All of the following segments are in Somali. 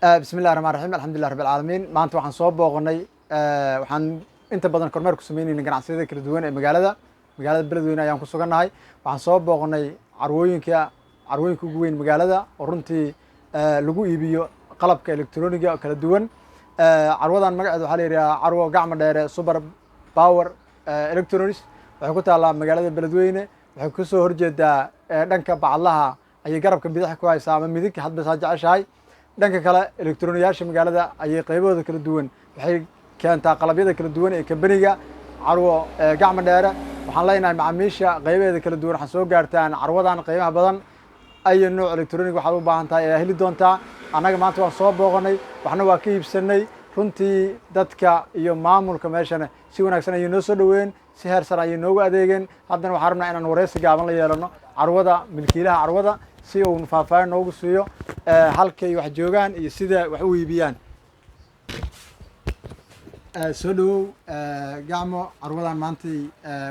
بسم الله الرحمن الرحيم الحمد لله رب العالمين maanta waxaan soo booqanay waxaan inta badan kormeer ku sameynayna ganacsiyada kala duwan ee magaalada beledweyne ayaan ku sugannahay waxaan soo booqanay carwooyinka ugu weyn magaalada oo runtii lagu iibiyo qalabka elektarooniga kala duwan carwadan magaceedu waxaa la yidhahaa carwo gacmo dheere super power electronics waxay ku taallaa magaalada beledweyne waxay ku soo horjeedaa dhanka bacadlaha ayay garabka bidix ku haysaa ama midig hadba saa jeceshahay dhanka kale elektroniyaasha magaalada ayay qaybahooda kala duwan waxay keentaa qalabyada kala duwan ee kambaniga carwo gacmo dheere waxaan leenahay macaamiisha qaybaheeda kala duwan waxaan soo gaartaan carwadan qiimaha badan ayo nooc elektronig waxaad u baahan tahay ayaa heli doontaa annaga maanta waan soo booqanay waxna waa ka iibsanay runtii dadka iyo maamulka meeshana si wanaagsan ayay noo soo dhaweeyeen si heer sare ayay noogu adeegeen haddana waxaan rabnaa inaan wareysi gaaban la yeelano carwada milkiilaha carwada si uu faahfaahin noogu siiyo halkay wax joogaan iyo sida wax u iibiyaan soo dhawow gacmo carwadan maantay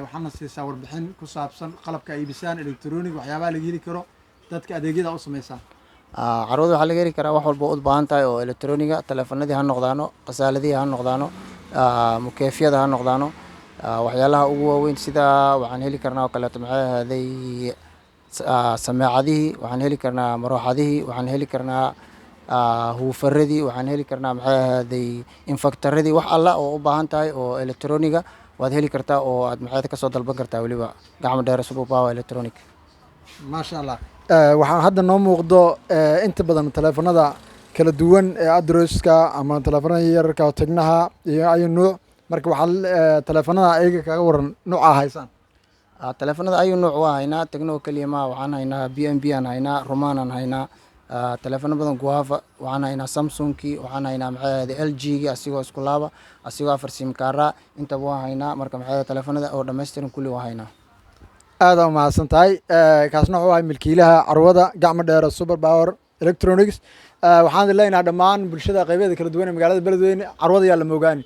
waxaana siisaa warbixin ku saabsan qalabka ay iibisaan elektronig waxyaabaha laga heli karo dadka adeegyada u sameysaan carwada waxaa laga heli karaa wax walba u baahan tahay oo elektroniga teleefanadii ha noqdaano qasaaladihii ha noqdaano mukeefyada ha noqdaano waxyaalaha ugu waaweyn sida waxaan heli karnaa oo kaleeto maxay ahaaday sameecadihii waxaan heli karnaa marooxadihii waxaan heli karnaa huufaradii waxaan heli karnaa maxay ahaaday infaktaradii wax alla oo u baahan tahay oo elektroniga waad heli kartaa oo aad maxay kasoo dalban kartaa weliba gacmo dheere super power electronic maasha allah waxaan hadda noo muuqdo inta badan teleefanada kala duwan ee adresska ama teleefanada yararka tegnaha iyo ayu nuuc marka waxaa teleefanada ayaga kaga waran nuucaa haysaan teleefanada ayu nuuc waa haynaa tegno keliya ma waxaan haynaa b m b aan haynaa roman aan haynaa teleefano badan guava waxaan haynaa samsungkii waxaan haynaa maxay ahaaday l g gi asigoo isku laaba asigoo 4 simkaara intaba waan haynaa marka maxay ahaaday teleefanada oo dhammaystiran kulli waan haynaa aad aa umahadsan tahay kaasna wuxuu ahay milkiilaha carwada gacmo dheere super power electronics waxaan leenahay dhammaan bulshada qaybaheeda kala duwan ee magaalada beledweyne carwada yaa la moogaani